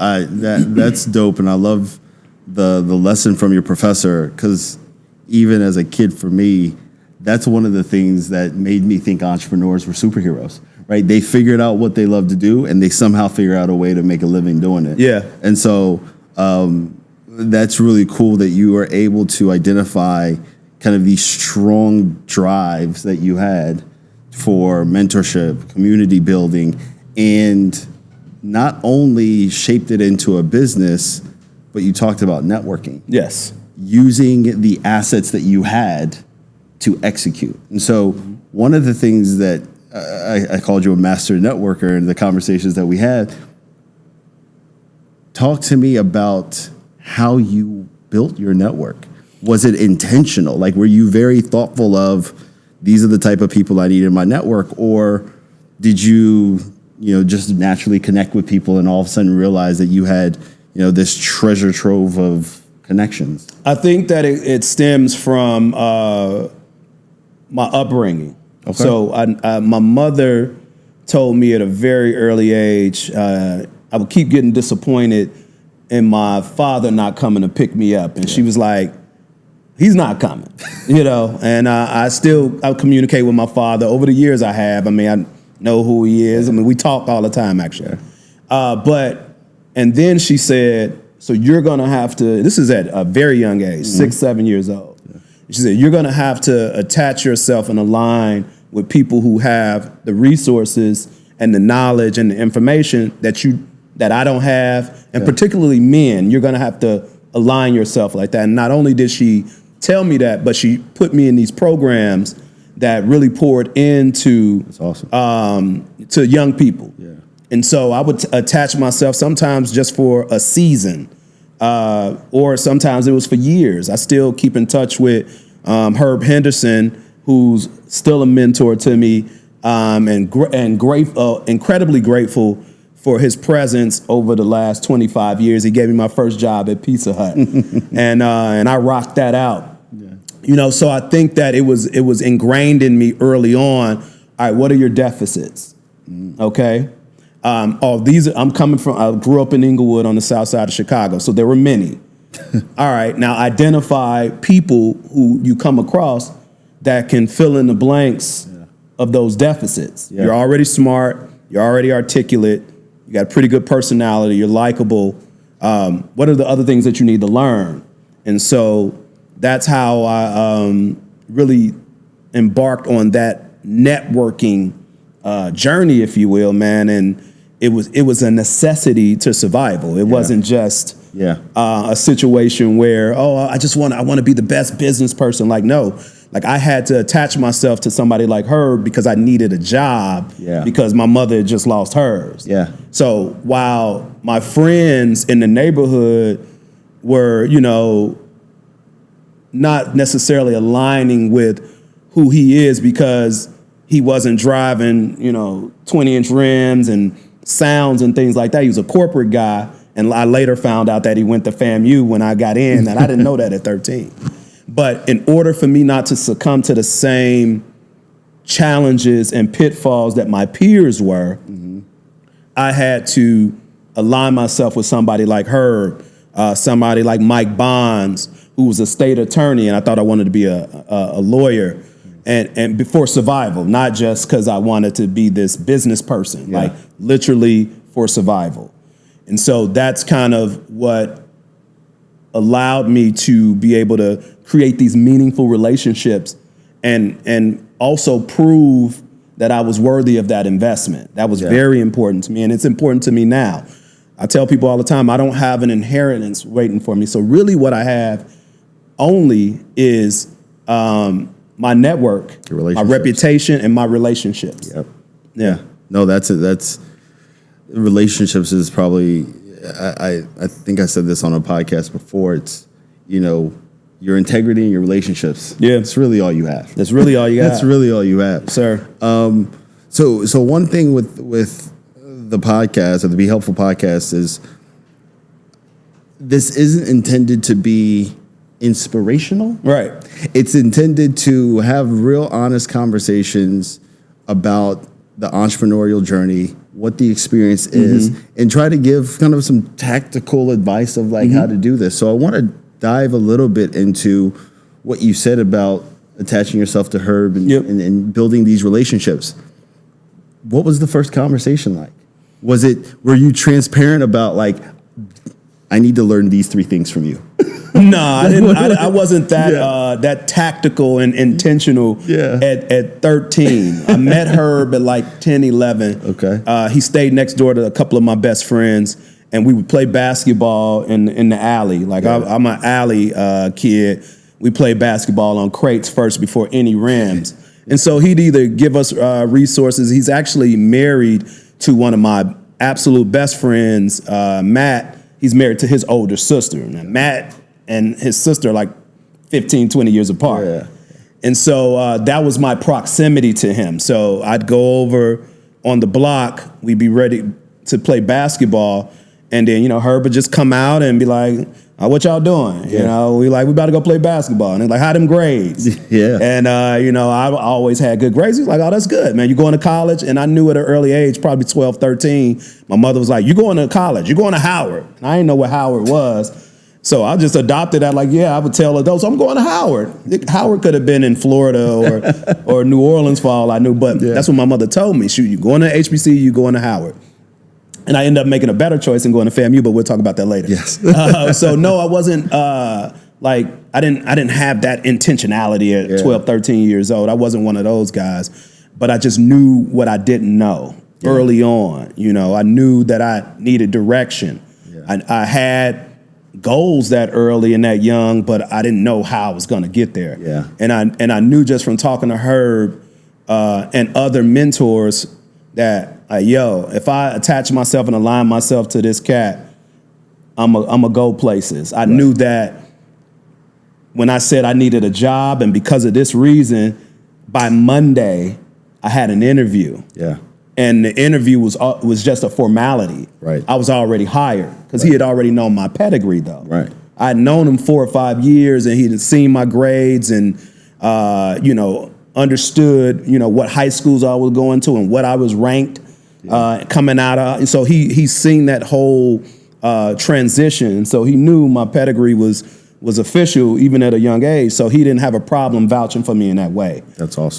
That's dope, and I love the lesson from your professor, because even as a kid, for me, that's one of the things that made me think entrepreneurs were superheroes. Right? They figured out what they love to do, and they somehow figure out a way to make a living doing it. Yeah. And so that's really cool that you are able to identify kind of these strong drives that you had for mentorship, community building, and not only shaped it into a business, but you talked about networking. Yes. Using the assets that you had to execute. And so one of the things that I called you a master networker in the conversations that we had. Talk to me about how you built your network. Was it intentional? Like, were you very thoughtful of, these are the type of people I need in my network? Or did you, just naturally connect with people and all of a sudden realize that you had, this treasure trove of connections? I think that it stems from my upbringing. Okay. So my mother told me at a very early age, I would keep getting disappointed in my father not coming to pick me up. And she was like, he's not coming, And I communicate with my father. Over the years I have. I know who he is. We talk all the time, actually. And then she said, so you're going to have to, this is at a very young age, 6, 7 years old. She said, you're going to have to attach yourself and align with people who have the resources and the knowledge and the information that I don't have, and particularly men. You're going to have to align yourself like that. And not only did she tell me that, but she put me in these programs that really poured into That's awesome. To young people. Yeah. And so I would attach myself sometimes just for a season. Or sometimes it was for years. I still keep in touch with Herb Henderson, who's still a mentor to me, and incredibly grateful for his presence over the last 25 years. He gave me my first job at Pizza Hut, and I rocked that out. Yeah. So I think that it was ingrained in me early on. All right, what are your deficits? Okay. I grew up in Inglewood on the south side of Chicago, so there were many. All right, now identify people who you come across that can fill in the blanks of those deficits. Yeah. You're already smart, you're already articulate, you got a pretty good personality, you're likable. What are the other things that you need to learn? And so that's how I really embarked on that networking journey, if you will, man. And it was a necessity to survival. It wasn't just a situation where, I want to be the best business person. Like, no, like I had to attach myself to somebody like her because I needed a job because my mother had just lost hers. Yeah. So while my friends in the neighborhood were, not necessarily aligning with who he is because he wasn't driving, 20-inch rims and sounds and things like that. He was a corporate guy. And I later found out that he went to FAMU when I got in, and I didn't know that at 13. But in order for me not to succumb to the same challenges and pitfalls that my peers were, I had to align myself with somebody like Herb, somebody like Mike Bonds, who was a state attorney, and I thought I wanted to be a lawyer. And before survival, not just because I wanted to be this business person, like literally for survival. And so that's kind of what allowed me to be able to create these meaningful relationships and also prove that I was worthy of that investment. That was very important to me, and it's important to me now. I tell people all the time, I don't have an inheritance waiting for me. So really what I have only is my network, my reputation, and my relationships. Yep. Yeah. No, that's it. That's relationships is probably, I think I said this on a podcast before. It's, your integrity and your relationships. Yeah. It's really all you have. That's really all you have. That's really all you have. Sir. So one thing with the podcast or the Be Helpful podcast is this isn't intended to be inspirational. Right. It's intended to have real honest conversations about the entrepreneurial journey what the experience is, and try to give kind of some tactical advice of like how to do this. So I want to dive a little bit into what you said about attaching yourself to Herb and building these relationships. What was the first conversation like? Were you transparent about like, I need to learn these 3 things from you? No, I wasn't that that tactical and intentional at 13. I met Herb at like 10, 11. Okay. He stayed next door to a couple of my best friends, and we would play basketball in the alley. Like I'm an alley kid. We played basketball on crates first before any rims. And so he'd either give us resources. He's actually married to one of my absolute best friends, Matt. He's married to his older sister. Now, Matt and his sister are like 15, 20 years apart. Yeah. And so that was my proximity to him. So I'd go over on the block. We'd be ready to play basketball. And then, Herb would just come out and be like, what y'all doing? We about to go play basketball. And they're like, how them grades? Yeah. And, I always had good grades. He's like, oh, that's good, man. You going to college? And I knew at an early age, probably 12, 13, my mother was like, you going to college? You going to Howard? And I didn't know what Howard was. So I just adopted that. Like, I would tell adults, I'm going to Howard. Howard could have been in Florida or New Orleans for all I knew. But that's what my mother told me. Shoot, you going to HBC, you going to Howard. And I ended up making a better choice and going to FAMU, but we'll talk about that later. Yes. So no, I wasn't I didn't have that intentionality at 12, 13 years old. I wasn't one of those guys, but I just knew what I didn't know early on. I knew that I needed direction. Yeah. I had goals that early and that young, but I didn't know how I was going to get there. Yeah. And I knew just from talking to Herb and other mentors that, if I attach myself and align myself to this cat, I'm a go places. I knew that when I said I needed a job, and because of this reason, by Monday, I had an interview. Yeah. And the interview was just a formality. Right. I was already hired because he had already known my pedigree, though. Right. I'd known him 4 or 5 years, and he'd seen my grades and, understood, what high schools I was going to and what I was ranked coming out of. And so he's seen that whole transition. So he knew my pedigree was official even at a young age. So he didn't have a problem vouching for me in that way. That's awesome.